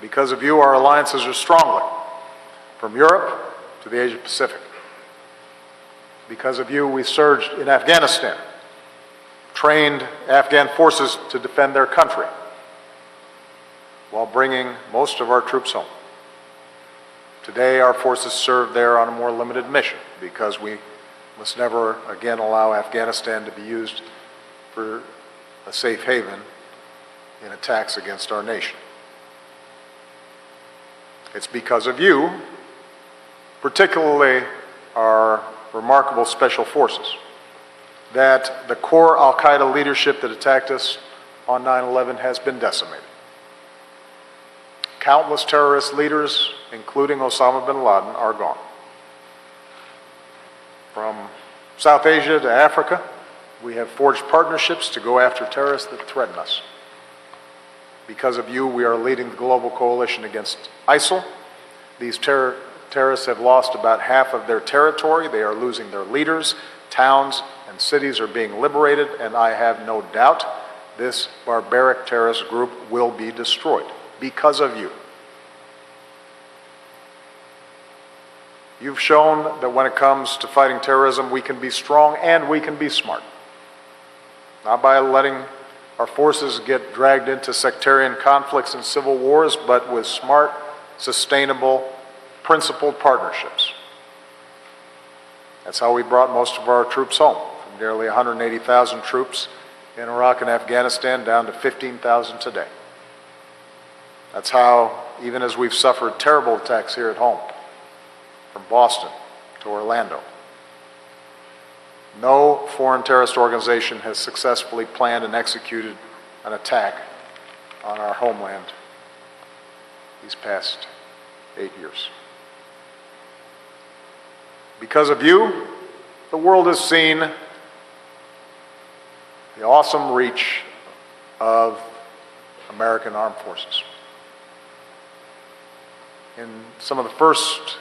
Because of you, our alliances are stronger, from Europe to the Asia Pacific. Because of you, we surged in Afghanistan, trained Afghan forces to defend their country, while bringing most of our troops home. Today, our forces serve there on a more limited mission, because we must never again allow Afghanistan to be used for a safe haven in attacks against our nation. It's because of you, particularly our remarkable special forces, that the core al-Qaeda leadership that attacked us on 9/11 has been decimated. Countless terrorist leaders, including Osama bin Laden, are gone. From South Asia to Africa, we have forged partnerships to go after terrorists that threaten us. Because of you, we are leading the global coalition against ISIL. These terrorists have lost about half of their territory. They are losing their leaders. Towns and cities are being liberated, and I have no doubt this barbaric terrorist group will be destroyed because of you. You've shown that when it comes to fighting terrorism, we can be strong and we can be smart. Not by letting our forces get dragged into sectarian conflicts and civil wars, but with smart, sustainable, principled partnerships. That's how we brought most of our troops home, from nearly 180,000 troops in Iraq and Afghanistan down to 15,000 today. That's how, even as we've suffered terrible attacks here at home, from Boston to Orlando, no foreign terrorist organization has successfully planned and executed an attack on our homeland these past 8 years. Because of you, the world has seen the awesome reach of American armed forces. In some of the first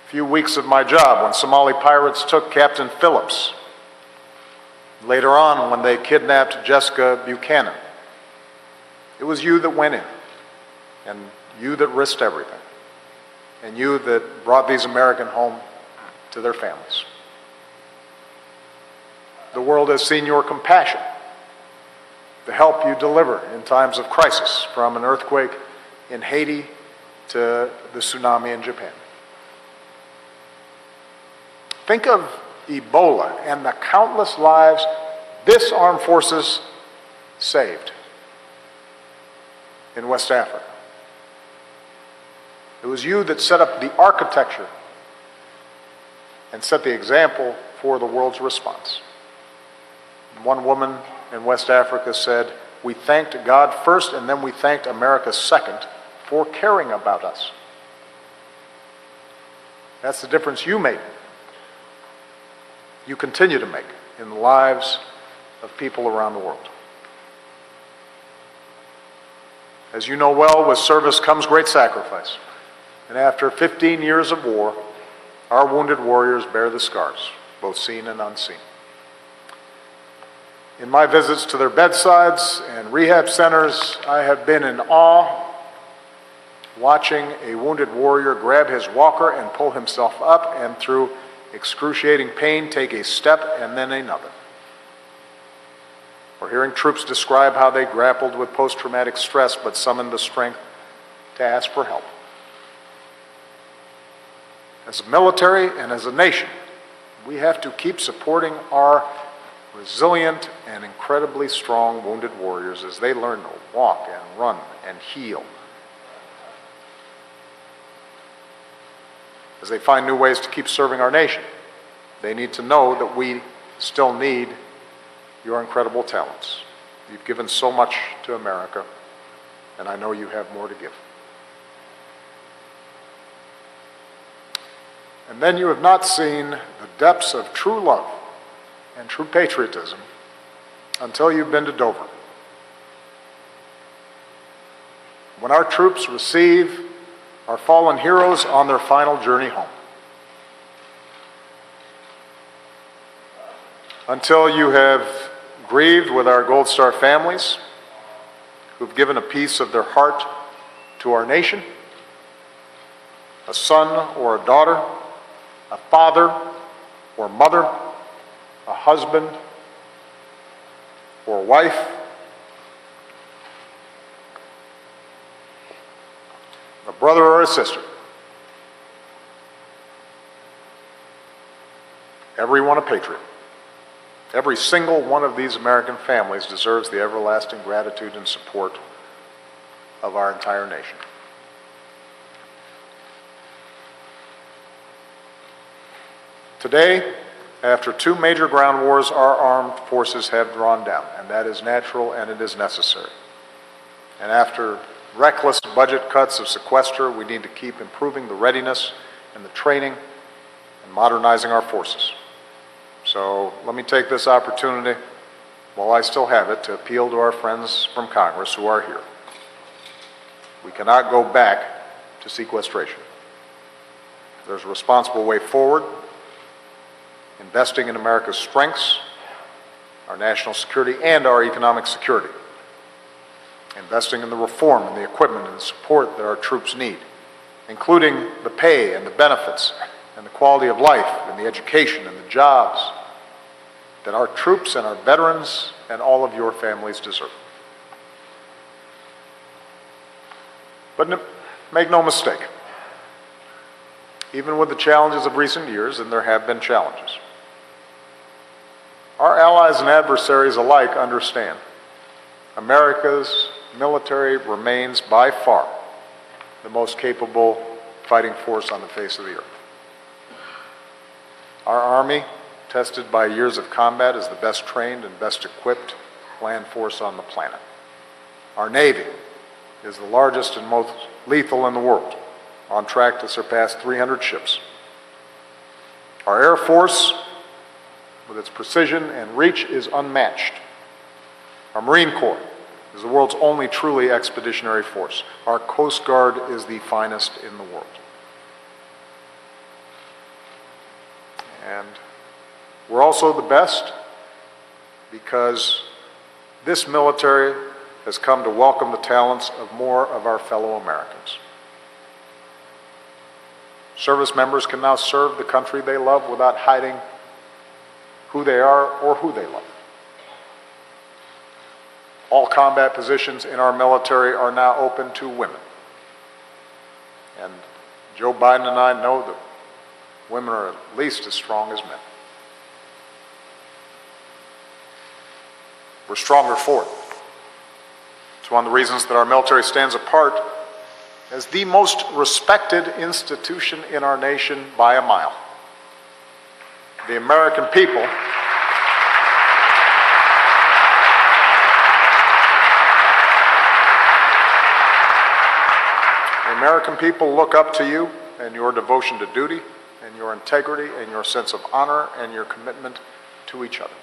few weeks of my job, when Somali pirates took Captain Phillips, later on when they kidnapped Jessica Buchanan, it was you that went in, and you that risked everything, and you that brought these Americans home to their families. The world has seen your compassion to help you deliver in times of crisis, from an earthquake in Haiti to the tsunami in Japan. Think of Ebola and the countless lives this armed forces saved in West Africa. It was you that set up the architecture and set the example for the world's response. One woman in West Africa said, "We thanked God first, and then we thanked America second for caring about us." That's the difference you made. You continue to make in the lives of people around the world. As you know well, with service comes great sacrifice. And after 15 years of war, our wounded warriors bear the scars, both seen and unseen. In my visits to their bedsides and rehab centers, I have been in awe watching a wounded warrior grab his walker and pull himself up, and through excruciating pain take a step and then another. Or hearing troops describe how they grappled with post-traumatic stress but summoned the strength to ask for help. As a military and as a nation, we have to keep supporting our resilient and incredibly strong wounded warriors as they learn to walk and run and heal. As they find new ways to keep serving our nation, they need to know that we still need your incredible talents. You've given so much to America, and I know you have more to give. And then you have not seen the depths of true love and true patriotism until you've been to Dover. When our troops receive our fallen heroes on their final journey home. Until you have grieved with our Gold Star families who've given a piece of their heart to our nation, a son or a daughter, a father or mother, a husband or a wife, a brother or a sister. Everyone a patriot. Every single one of these American families deserves the everlasting gratitude and support of our entire nation. Today, after 2 major ground wars, our armed forces have drawn down, and that is natural and it is necessary. And after reckless budget cuts of sequester, we need to keep improving the readiness and the training and modernizing our forces. So let me take this opportunity, while I still have it, to appeal to our friends from Congress who are here. We cannot go back to sequestration. There's a responsible way forward, investing in America's strengths, our national security, and our economic security. Investing in the reform and the equipment and the support that our troops need, including the pay and the benefits and the quality of life and the education and the jobs that our troops and our veterans and all of your families deserve. But make no mistake, even with the challenges of recent years, and there have been challenges, our allies and adversaries alike understand America's military remains by far the most capable fighting force on the face of the earth. Our Army, tested by years of combat, is the best trained and best equipped land force on the planet. Our Navy is the largest and most lethal in the world, on track to surpass 300 ships. Our Air Force, with its precision and reach, is unmatched. Our Marine Corps is the world's only truly expeditionary force. Our Coast Guard is the finest in the world. And we're also the best because this military has come to welcome the talents of more of our fellow Americans. Service members can now serve the country they love without hiding who they are or who they love. All combat positions in our military are now open to women. And Joe Biden and I know that women are at least as strong as men. We're stronger for it. It's one of the reasons that our military stands apart as the most respected institution in our nation by a mile. The American people look up to you and your devotion to duty and your integrity and your sense of honor and your commitment to each other.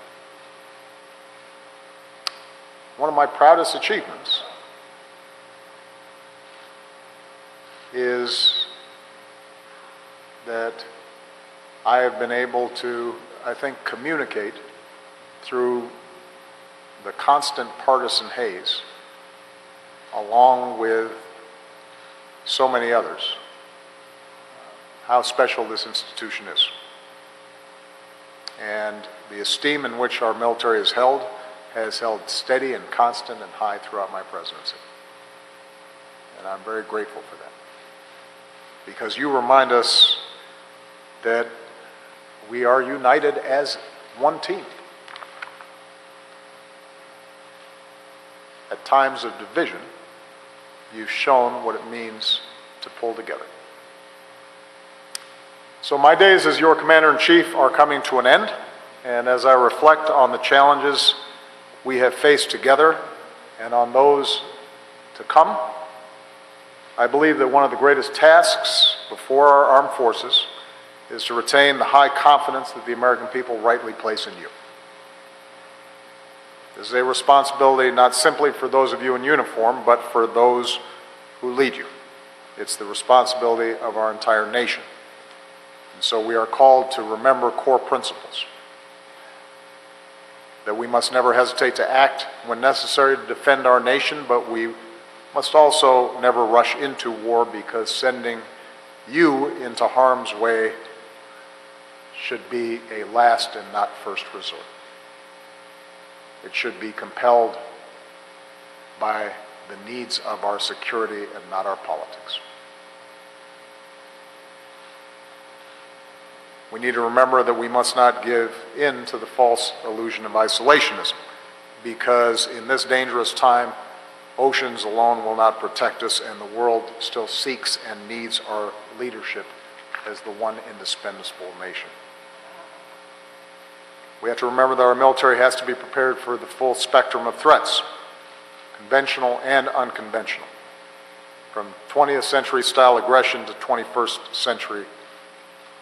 One of my proudest achievements is that I have been able to, I think, communicate through the constant partisan haze, along with so many others, how special this institution is. And the esteem in which our military is held has held steady and constant and high throughout my presidency. And I'm very grateful for that. Because you remind us that we are united as one team. At times of division, you've shown what it means to pull together. So my days as your Commander-in-Chief are coming to an end, and as I reflect on the challenges we have faced together and on those to come, I believe that one of the greatest tasks before our armed forces is to retain the high confidence that the American people rightly place in you. This is a responsibility not simply for those of you in uniform, but for those who lead you. It's the responsibility of our entire nation. And so we are called to remember core principles. That we must never hesitate to act when necessary to defend our nation, but we must also never rush into war, because sending you into harm's way should be a last and not first resort. It should be compelled by the needs of our security and not our politics. We need to remember that we must not give in to the false illusion of isolationism, because in this dangerous time, oceans alone will not protect us, and the world still seeks and needs our leadership as the one indispensable nation. We have to remember that our military has to be prepared for the full spectrum of threats, conventional and unconventional, from 20th century style aggression to 21st century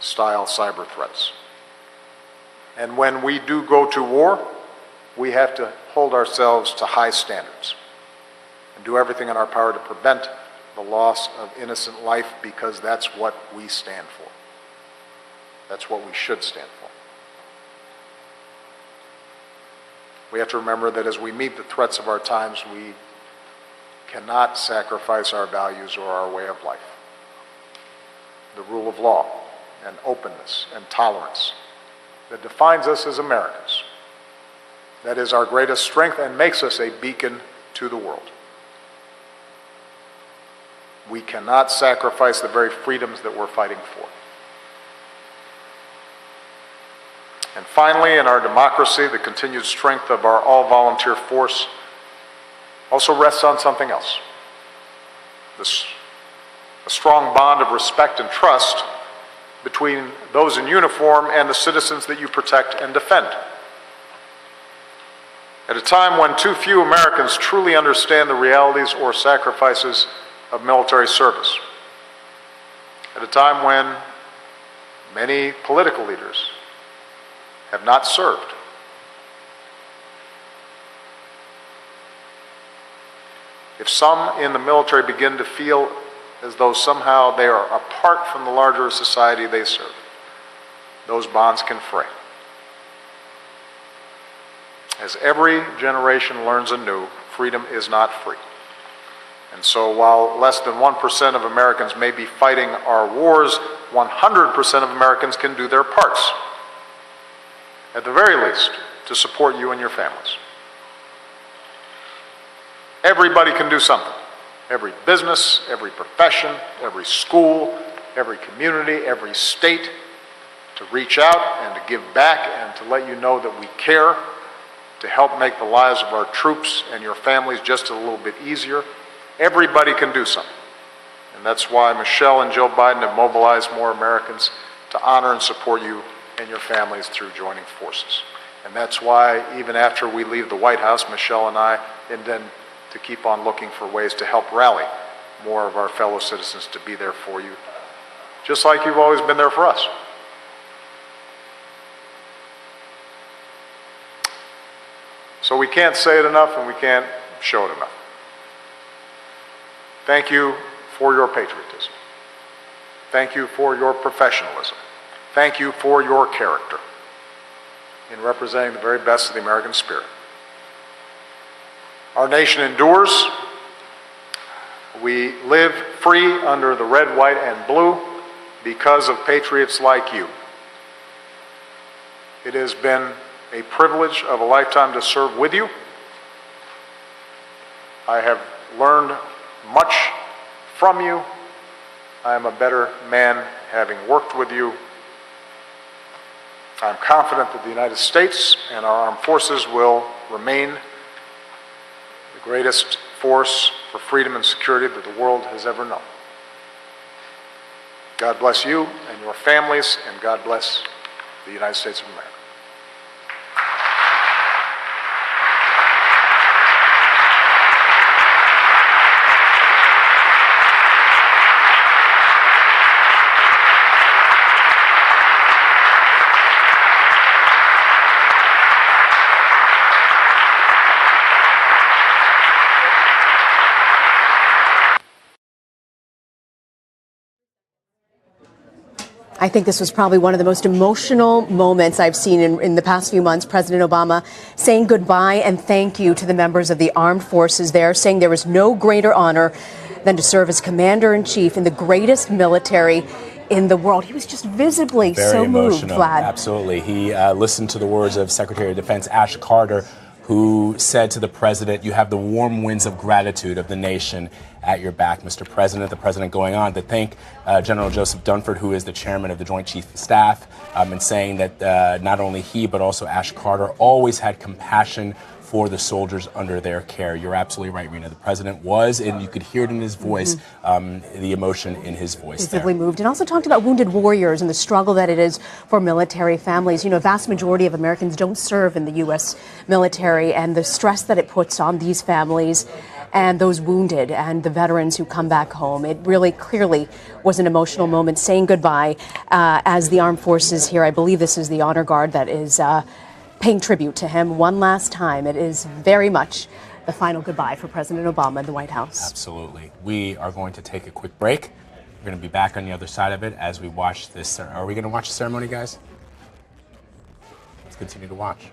style cyber threats. And when we do go to war, we have to hold ourselves to high standards and do everything in our power to prevent the loss of innocent life, because that's what we stand for. That's what we should stand for. We have to remember that as we meet the threats of our times, we cannot sacrifice our values or our way of life. The rule of law and openness and tolerance that defines us as Americans. That is our greatest strength and makes us a beacon to the world. We cannot sacrifice the very freedoms that we're fighting for. And finally, in our democracy, the continued strength of our all-volunteer force also rests on something else. A strong bond of respect and trust between those in uniform and the citizens that you protect and defend. At a time when too few Americans truly understand the realities or sacrifices of military service, at a time when many political leaders have not served, if some in the military begin to feel as though somehow they are apart from the larger society they serve, those bonds can fray. As every generation learns anew, freedom is not free. And so while less than 1% of Americans may be fighting our wars, 100% of Americans can do their parts, at the very least, to support you and your families. Everybody can do something. Every business, every profession, every school, every community, every state, to reach out and to give back and to let you know that we care, to help make the lives of our troops and your families just a little bit easier. Everybody can do something. And that's why Michelle and Joe Biden have mobilized more Americans to honor and support you and your families through joining forces. And that's why, even after we leave the White House, Michelle and I intend to keep on looking for ways to help rally more of our fellow citizens to be there for you, just like you've always been there for us. So we can't say it enough and we can't show it enough. Thank you for your patriotism. Thank you for your professionalism. Thank you for your character in representing the very best of the American spirit. Our nation endures. We live free under the red, white, and blue because of patriots like you. It has been a privilege of a lifetime to serve with you. I have learned much from you. I am a better man having worked with you. I'm confident that the United States and our armed forces will remain the greatest force for freedom and security that the world has ever known. God bless you and your families, and God bless the United States of America. I think this was probably one of the most emotional moments I've seen in the past few months. President Obama saying goodbye and thank you to the members of the armed forces there, saying there is no greater honor than to serve as commander-in-chief in the greatest military in the world. He was just visibly so moved, Vlad. Absolutely. He listened to the words of Secretary of Defense Ash Carter, who said to the president, "You have the warm winds of gratitude of the nation at your back, Mr. President." The president going on to thank General Joseph Dunford, who is the chairman of the Joint Chiefs of Staff, and saying that not only he, but also Ash Carter always had compassion for the soldiers under their care. You're absolutely right, Rena. The president was, and you could hear it in his voice, the emotion in his voice. Visibly moved, and also talked about wounded warriors and the struggle that it is for military families. You know, a vast majority of Americans don't serve in the U.S. military, and the stress that it puts on these families and those wounded and the veterans who come back home. It really clearly was an emotional moment, saying goodbye as the armed forces here. I believe this is the honor guard that is paying tribute to him one last time. It is very much the final goodbye for President Obama in the White House. Absolutely. We are going to take a quick break. We're going to be back on the other side of it as we watch this. Are we going to watch the ceremony, guys? Let's continue to watch.